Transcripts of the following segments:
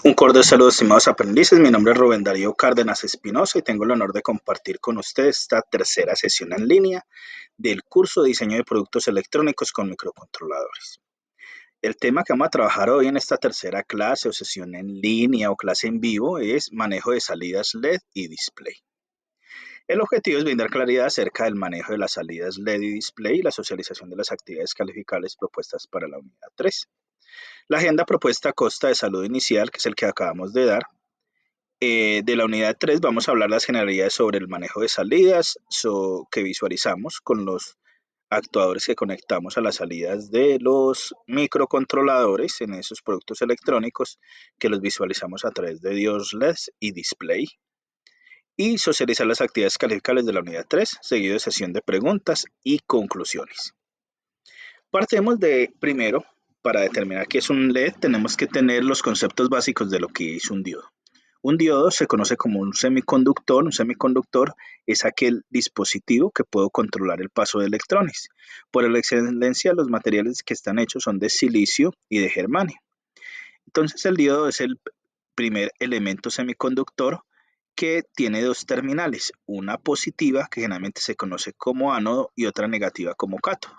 Un cordial saludo, estimados aprendices. Mi nombre es Rubén Darío Cárdenas Espinosa y tengo el honor de compartir con ustedes esta tercera sesión en línea del curso de diseño de productos electrónicos con microcontroladores. El tema que vamos a trabajar hoy en esta tercera clase o sesión en línea o clase en vivo es manejo de salidas LED y display. El objetivo es brindar claridad acerca del manejo de las salidas LED y display y la socialización de las actividades calificables propuestas para la unidad 3. La agenda propuesta consta de saludo inicial, que es el que acabamos de dar. De la unidad 3 vamos a hablar las generalidades sobre el manejo de salidas que visualizamos con los actuadores que conectamos a las salidas de los microcontroladores en esos productos electrónicos que los visualizamos a través de diodos LED y display. Y socializar las actividades calificables de la unidad 3, seguido de sesión de preguntas y conclusiones. Partemos de primero, para determinar qué es un LED, tenemos que tener los conceptos básicos de lo que es un diodo. Un diodo se conoce como un semiconductor. Un semiconductor es aquel dispositivo que puede controlar el paso de electrones. Por la excelencia, los materiales que están hechos son de silicio y de germanio. Entonces, el diodo es el primer elemento semiconductor que tiene dos terminales, una positiva, que generalmente se conoce como ánodo, y otra negativa como cátodo.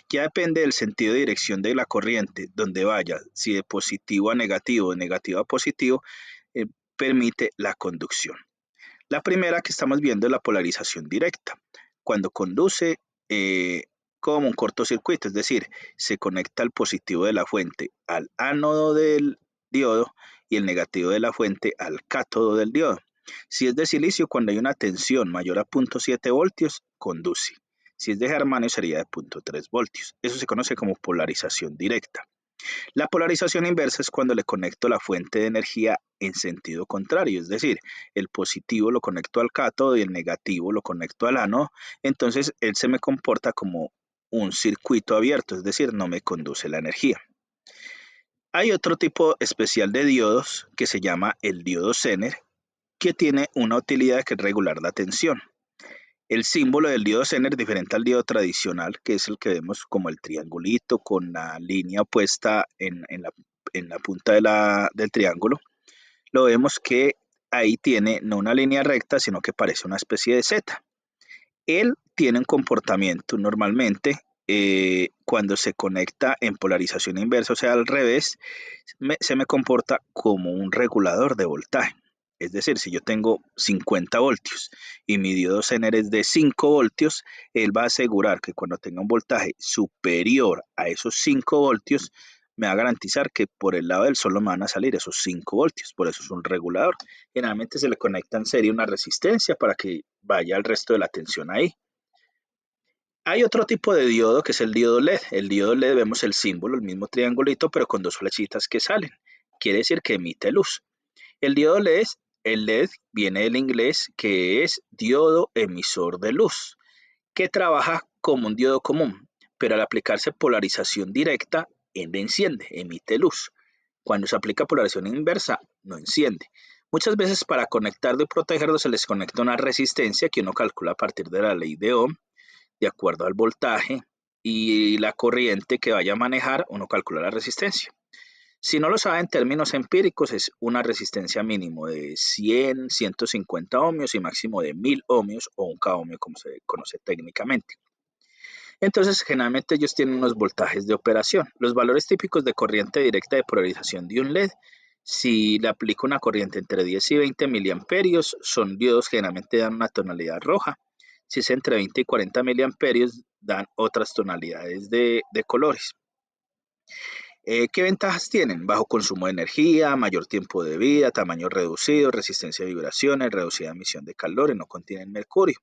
Ya depende del sentido de dirección de la corriente, donde vaya, si de positivo a negativo, de negativo a positivo, permite la conducción. La primera que estamos viendo es la polarización directa, cuando conduce como un cortocircuito, es decir, se conecta el positivo de la fuente al ánodo del diodo y el negativo de la fuente al cátodo del diodo. Si es de silicio, cuando hay una tensión mayor a 0.7 voltios, conduce. Si es de germanio, sería de 0.3 voltios. Eso se conoce como polarización directa. La polarización inversa es cuando le conecto la fuente de energía en sentido contrario, es decir, el positivo lo conecto al cátodo y el negativo lo conecto al ánodo, entonces él se me comporta como un circuito abierto, es decir, no me conduce la energía. Hay otro tipo especial de diodos que se llama el diodo Zener, que tiene una utilidad que es regular la tensión. El símbolo del diodo Zener es diferente al diodo tradicional, que es el que vemos como el triangulito con la línea puesta en la punta del triángulo. Lo vemos que ahí tiene no una línea recta, sino que parece una especie de Z. Él tiene un comportamiento normalmente cuando se conecta en polarización inversa, o sea, al revés, se me comporta como un regulador de voltaje. Es decir, si yo tengo 50 voltios y mi diodo Zener es de 5 voltios, él va a asegurar que cuando tenga un voltaje superior a esos 5 voltios, me va a garantizar que por el lado del sol me van a salir esos 5 voltios. Por eso es un regulador. Generalmente se le conecta en serie una resistencia para que vaya el resto de la tensión ahí. Hay otro tipo de diodo que es el diodo LED. El diodo LED vemos el símbolo, el mismo triangulito, pero con dos flechitas que salen. Quiere decir que emite luz. El diodo LED, el LED viene del inglés, que es diodo emisor de luz, que trabaja como un diodo común, pero al aplicarse polarización directa, él enciende, emite luz. Cuando se aplica polarización inversa, no enciende. Muchas veces para conectarlo y protegerlo se les conecta una resistencia que uno calcula a partir de la ley de Ohm, de acuerdo al voltaje y la corriente que vaya a manejar, uno calcula la resistencia. Si no lo sabe en términos empíricos, es una resistencia mínimo de 100, 150 ohmios y máximo de 1000 ohmios o 1 ohmio, como se conoce técnicamente. Entonces, generalmente ellos tienen unos voltajes de operación. Los valores típicos de corriente directa de polarización de un LED, si le aplico una corriente entre 10 y 20 miliamperios, son diodos que generalmente dan una tonalidad roja. Si es entre 20 y 40 miliamperios, dan otras tonalidades de colores. ¿Qué ventajas tienen? Bajo consumo de energía, mayor tiempo de vida, tamaño reducido, resistencia a vibraciones, reducida emisión de calor y no contienen mercurio.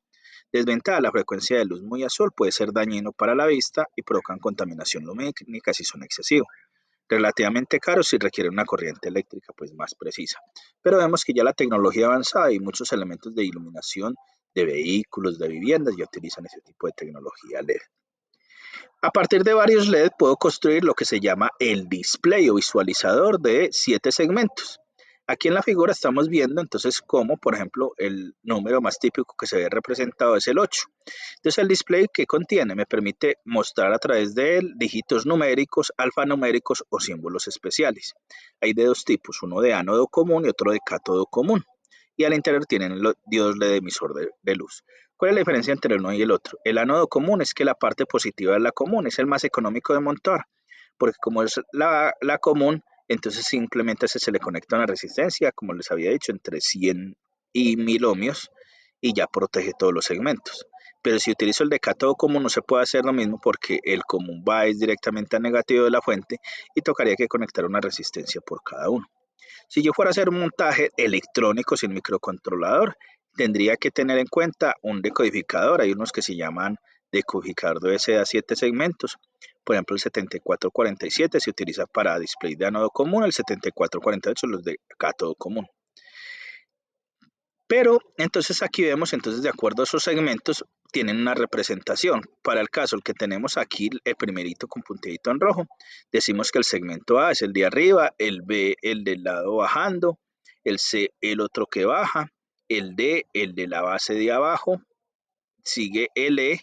Desventaja: la frecuencia de luz muy azul puede ser dañino para la vista y provocan contaminación lumínica si son excesivos. Relativamente caros si requieren una corriente eléctrica pues más precisa. Pero vemos que ya la tecnología avanzada y muchos elementos de iluminación de vehículos, de viviendas ya utilizan ese tipo de tecnología LED. A partir de varios LED puedo construir lo que se llama el display o visualizador de 7 segmentos. Aquí en la figura estamos viendo entonces cómo, por ejemplo, el número más típico que se ve representado es el 8. Entonces el display que contiene me permite mostrar a través de él dígitos numéricos, alfanuméricos o símbolos especiales. Hay de dos tipos, uno de ánodo común y otro de cátodo común. Y al interior tienen los diodos LED emisor de luz. ¿Cuál es la diferencia entre el uno y el otro? El ánodo común es que la parte positiva es la común, es el más económico de montar, porque como es la común, entonces simplemente se le conecta una resistencia, como les había dicho, entre 100 y 1000 ohmios y ya protege todos los segmentos. Pero si utilizo el de cátodo común no se puede hacer lo mismo porque el común va directamente al negativo de la fuente y tocaría que conectar una resistencia por cada uno. Si yo fuera a hacer un montaje electrónico sin microcontrolador, tendría que tener en cuenta un decodificador. Hay unos que se llaman decodificador de SA 7 segmentos. Por ejemplo, el 7447 se utiliza para display de ánodo común, el 7448 los de cátodo común. Pero entonces aquí vemos, entonces de acuerdo a esos segmentos, tienen una representación. Para el caso, el que tenemos aquí, el primerito con puntillito en rojo, decimos que el segmento A es el de arriba, el B el del lado bajando, el C el otro que baja, el D el de la base de abajo, sigue el E,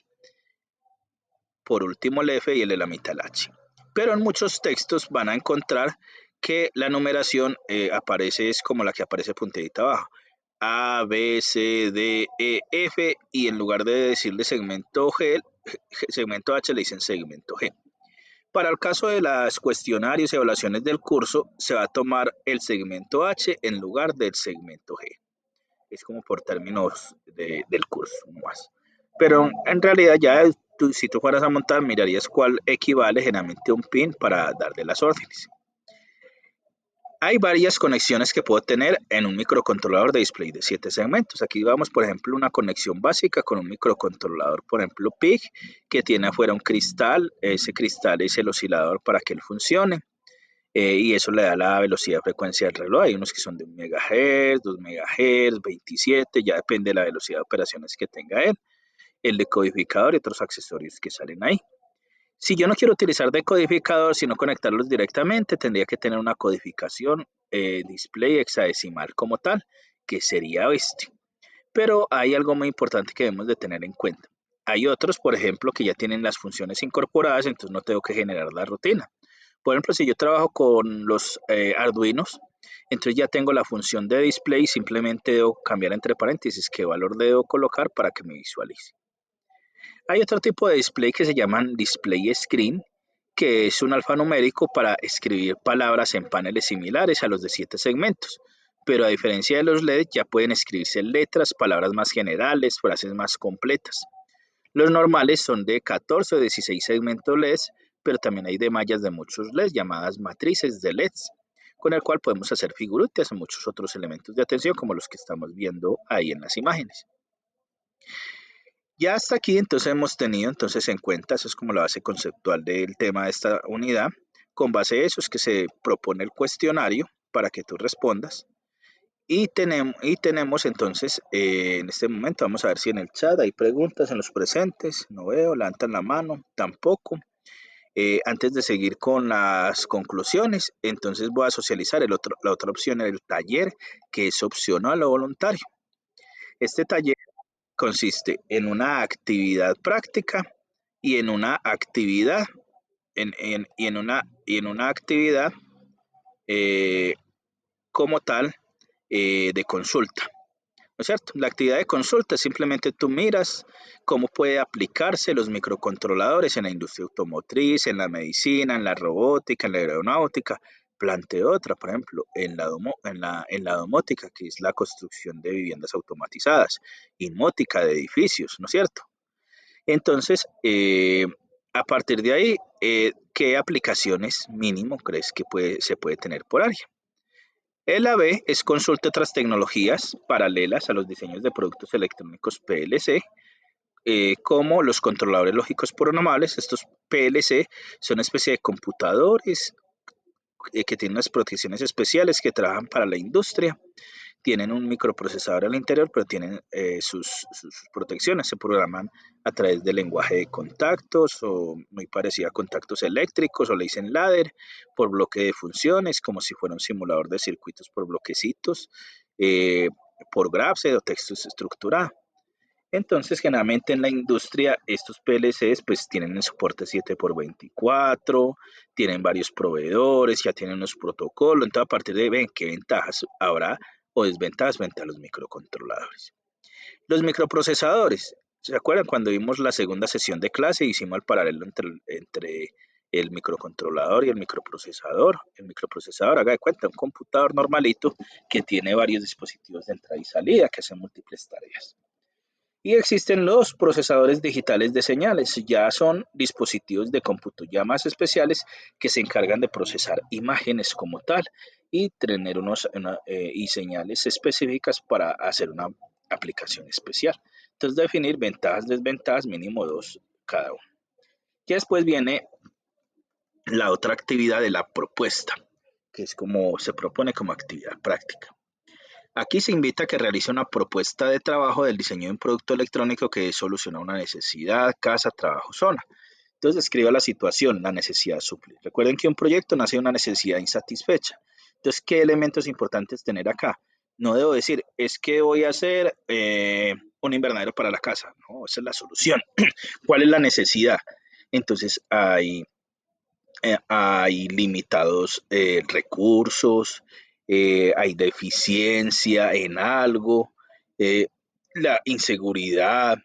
por último el F y el de la mitad el H. Pero en muchos textos van a encontrar que la numeración aparece es como la que aparece puntillita abajo. A, B, C, D, E, F y en lugar de decirle segmento G, segmento H le dicen segmento G. Para el caso de los cuestionarios y evaluaciones del curso, se va a tomar el segmento H en lugar del segmento G. Es como por términos del curso, más. Pero en realidad ya si tú fueras a montar, mirarías cuál equivale generalmente a un pin para darle las órdenes. Hay varias conexiones que puedo tener en un microcontrolador de display de 7 segmentos. Aquí vamos, por ejemplo, una conexión básica con un microcontrolador, por ejemplo, PIC, que tiene afuera un cristal. Ese cristal es el oscilador para que él funcione. Y eso le da la velocidad frecuencia del reloj. Hay unos que son de 1 MHz, 2 MHz, 27, ya depende de la velocidad de operaciones que tenga él. El decodificador y otros accesorios que salen ahí. Si yo no quiero utilizar decodificador, sino conectarlos directamente, tendría que tener una codificación display hexadecimal como tal, que sería este. Pero hay algo muy importante que debemos de tener en cuenta. Hay otros, por ejemplo, que ya tienen las funciones incorporadas, entonces no tengo que generar la rutina. Por ejemplo, si yo trabajo con los Arduinos, entonces ya tengo la función de display, simplemente debo cambiar entre paréntesis qué valor debo colocar para que me visualice. Hay otro tipo de display que se llaman display screen, que es un alfanumérico para escribir palabras en paneles similares a los de 7 segmentos. Pero a diferencia de los LED, ya pueden escribirse letras, palabras más generales, frases más completas. Los normales son de 14 o 16 segmentos LEDs, pero también hay de mallas de muchos LEDs llamadas matrices de LEDs, con el cual podemos hacer figuritas o muchos otros elementos de atención como los que estamos viendo ahí en las imágenes. Ya hasta aquí entonces hemos tenido entonces en cuenta, eso es como la base conceptual del tema de esta unidad. Con base a eso es que se propone el cuestionario para que tú respondas. Y tenemos entonces, en este momento, vamos a ver si en el chat hay preguntas en los presentes. No veo, levantan la mano, tampoco. Antes de seguir con las conclusiones, entonces voy a socializar la otra opción, el taller, que es opcional o voluntario. Este taller consiste en una actividad práctica y en una actividad, y en una actividad eh, como tal de consulta. ¿No es cierto? La actividad de consulta es simplemente tú miras cómo puede aplicarse los microcontroladores en la industria automotriz, en la medicina, en la robótica, en la aeronáutica. Planteo otra, por ejemplo, en la domótica, que es la construcción de viviendas automatizadas, inmótica de edificios, ¿no es cierto? Entonces, a partir de ahí, ¿qué aplicaciones mínimo crees que se puede tener por área? El AB es consulta otras tecnologías paralelas a los diseños de productos electrónicos PLC, como los controladores lógicos programables. Estos PLC son una especie de computadores que tienen unas protecciones especiales que trabajan para la industria. tienen un microprocesador al interior, pero tienen sus protecciones, se programan a través del lenguaje de contactos o muy parecido a contactos eléctricos, o le dicen ladder, por bloque de funciones, como si fuera un simulador de circuitos por bloquecitos, por graphs o textos estructurados. Entonces, generalmente en la industria, estos PLCs pues tienen el soporte 7x24, tienen varios proveedores, ya tienen unos protocolos, entonces a partir de ven qué ventajas habrá o desventajas frente a los microcontroladores. Los microprocesadores, ¿se acuerdan cuando vimos la segunda sesión de clase? Hicimos el paralelo entre el microcontrolador y el microprocesador. El microprocesador, haga de cuenta, un computador normalito que tiene varios dispositivos de entrada y salida que hacen múltiples tareas. Y existen los procesadores digitales de señales, ya son dispositivos de cómputo ya más especiales que se encargan de procesar imágenes como tal y tener y señales específicas para hacer una aplicación especial. Entonces definir ventajas, desventajas, mínimo dos cada uno. Ya después viene la otra actividad de la propuesta, que es como se propone como actividad práctica. Aquí se invita a que realice una propuesta de trabajo del diseño de un producto electrónico que soluciona una necesidad, casa, trabajo, zona. Entonces describa la situación, la necesidad a suplir. Recuerden que un proyecto nace de una necesidad insatisfecha. Entonces, ¿qué elementos importantes tener acá? No debo decir, es que voy a hacer un invernadero para la casa. No, esa es la solución. ¿Cuál es la necesidad? Entonces, hay limitados recursos, hay deficiencia en algo, la inseguridad,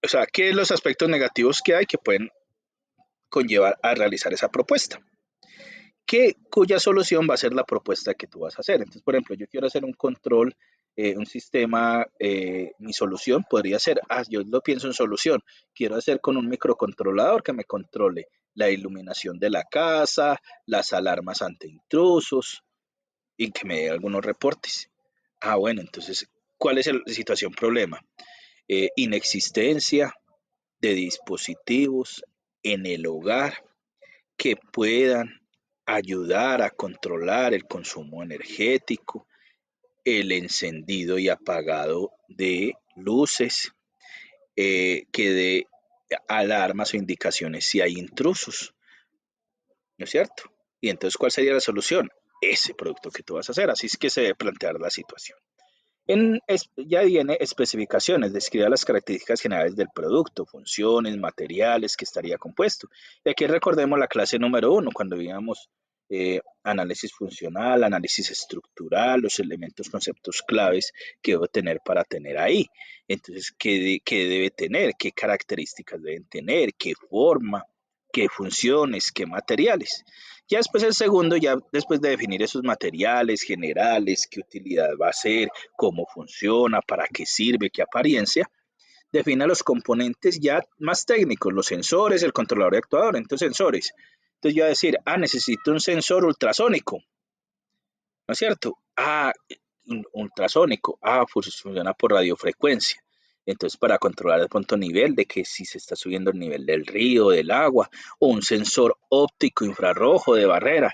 o sea, ¿qué son los aspectos negativos que hay que pueden conllevar a realizar esa propuesta? Cuya solución va a ser la propuesta que tú vas a hacer. Entonces, por ejemplo, yo quiero hacer un control, un sistema, mi solución podría ser, yo lo pienso en solución, quiero hacer con un microcontrolador que me controle la iluminación de la casa, las alarmas ante intrusos y que me dé algunos reportes. Bueno, entonces, ¿cuál es la situación problema? Inexistencia de dispositivos en el hogar que puedan ayudar a controlar el consumo energético, el encendido y apagado de luces, que dé alarmas o indicaciones si hay intrusos, ¿no es cierto? Y entonces, ¿cuál sería la solución? Ese producto que tú vas a hacer. Así es que se debe plantear la situación. Ya viene especificaciones, describe las características generales del producto, funciones, materiales que estaría compuesto. Y aquí recordemos la clase número 1, cuando veíamos análisis funcional, análisis estructural, los elementos, conceptos claves que debo tener para tener ahí. Entonces, ¿qué debe tener? ¿Qué características deben tener? ¿Qué forma? ¿Qué funciones? ¿Qué materiales? Ya después el segundo, ya después de definir esos materiales generales, qué utilidad va a ser, cómo funciona, para qué sirve, qué apariencia, defina los componentes ya más técnicos, los sensores, el controlador y actuador. Entonces, sensores. Entonces yo voy a decir, necesito un sensor ultrasónico, ¿no es cierto? Un ultrasónico, funciona por radiofrecuencia. Entonces, para controlar el punto nivel de que si se está subiendo el nivel del río, del agua, o un sensor óptico infrarrojo de barrera.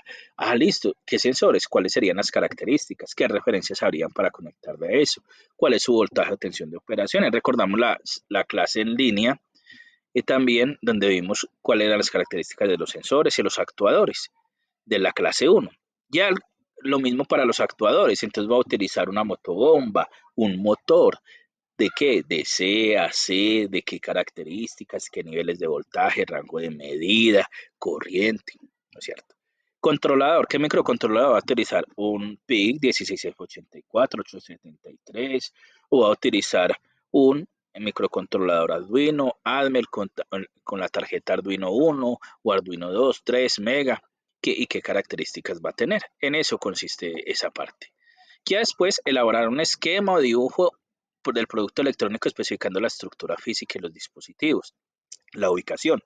Listo. ¿Qué sensores? ¿Cuáles serían las características? ¿Qué referencias habrían para conectarle a eso? ¿Cuál es su voltaje o tensión de operaciones? Recordamos la clase en línea y también donde vimos cuáles eran las características de los sensores y los actuadores de la clase 1. Ya lo mismo para los actuadores, entonces va a utilizar una motobomba, un motor, ¿de qué? De C a C, de qué características, qué niveles de voltaje, rango de medida, corriente, ¿no es cierto? Controlador, ¿qué microcontrolador va a utilizar? Un PIC 16684, 873, o va a utilizar un microcontrolador Arduino, ADMEL con la tarjeta Arduino 1 o Arduino 2, 3, Mega, y qué características va a tener. En eso consiste esa parte. Ya después elaborar un esquema o dibujo del producto electrónico especificando la estructura física y los dispositivos, la ubicación.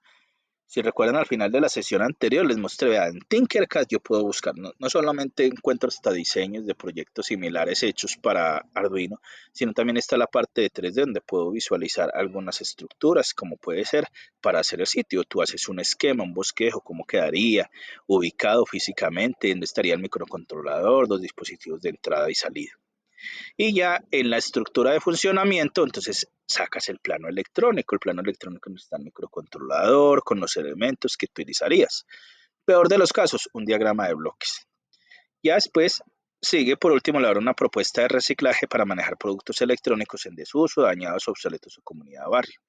Si recuerdan al final de la sesión anterior les mostré, en Tinkercad yo puedo buscar, no solamente encuentro hasta diseños de proyectos similares hechos para Arduino, sino también está la parte de 3D donde puedo visualizar algunas estructuras, como puede ser para hacer el sitio. Tú haces un esquema, un bosquejo, cómo quedaría ubicado físicamente, dónde estaría el microcontrolador, los dispositivos de entrada y salida. Y ya en la estructura de funcionamiento, entonces sacas el plano electrónico. El plano electrónico está el microcontrolador con los elementos que utilizarías. Peor de los casos, un diagrama de bloques. Ya después sigue por último elaborar una propuesta de reciclaje para manejar productos electrónicos en desuso, dañados, obsoletos o comunidad de barrio.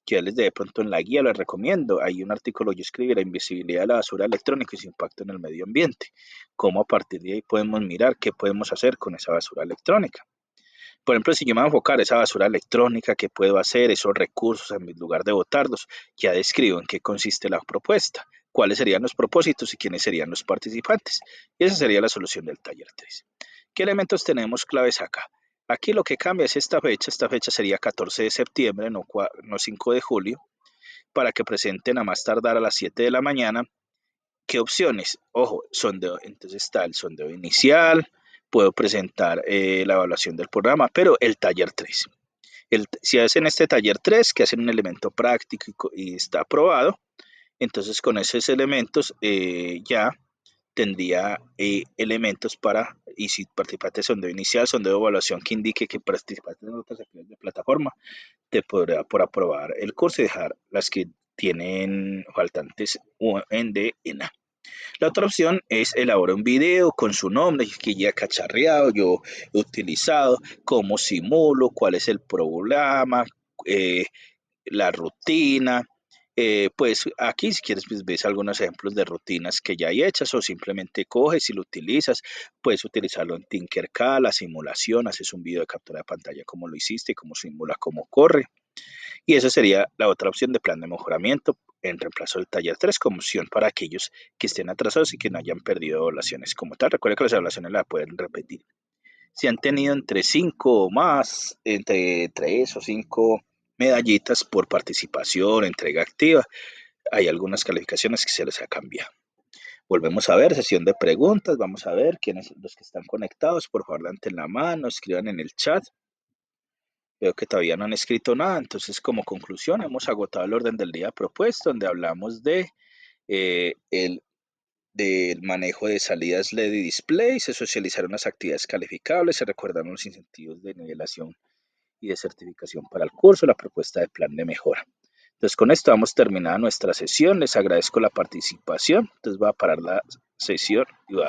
Que les de pronto en la guía les recomiendo. Hay un artículo yo escribí, la invisibilidad de la basura electrónica y su impacto en el medio ambiente. Cómo a partir de ahí podemos mirar qué podemos hacer con esa basura electrónica. Por ejemplo, si yo me voy a enfocar esa basura electrónica, ¿qué puedo hacer? Esos recursos en lugar de botarlos, ya describo en qué consiste la propuesta, cuáles serían los propósitos y quiénes serían los participantes. Y esa sería la solución del taller 3. ¿Qué elementos tenemos claves acá? Aquí lo que cambia es esta fecha sería 14 de septiembre, no 5 de julio, para que presenten a más tardar a las 7 de la mañana. ¿Qué opciones? Ojo, sondeo, entonces está el sondeo inicial, puedo presentar la evaluación del programa, pero el taller 3. Si hacen este taller 3, que hacen un elemento práctico y está aprobado, entonces con esos elementos ya tendría elementos para, y si participaste de sondeo inicial, sondeo de evaluación que indique que participaste en otras actividades de plataforma, te podrá por aprobar el curso y dejar las que tienen faltantes en D en A. La otra opción es elaborar un video con su nombre que ya cacharreado, yo he utilizado, cómo simulo, cuál es el programa, eh, la rutina. Pues aquí si quieres pues ves algunos ejemplos de rutinas que ya hay hechas o simplemente coges y lo utilizas. Puedes utilizarlo en Tinkercad, la simulación, haces un video de captura de pantalla como lo hiciste, cómo simula, cómo corre. Y esa sería la otra opción de plan de mejoramiento en reemplazo del taller 3 como opción para aquellos que estén atrasados y que no hayan perdido evaluaciones como tal. Recuerden que las evaluaciones las pueden repetir. Si han tenido entre 5 o más, entre 3 o 5 medallitas por participación, entrega activa, hay algunas calificaciones que se les ha cambiado. Volvemos a ver, sesión de preguntas, vamos a ver quiénes los que están conectados, por favor levanten la mano, escriban en el chat. Veo que todavía no han escrito nada, entonces como conclusión hemos agotado el orden del día propuesto, donde hablamos de del manejo de salidas LED y display, se socializaron las actividades calificables, se recordaron los incentivos de nivelación y de certificación para el curso, la propuesta de plan de mejora. Entonces con esto hemos terminado nuestra sesión, les agradezco la participación, entonces voy a parar la sesión y voy a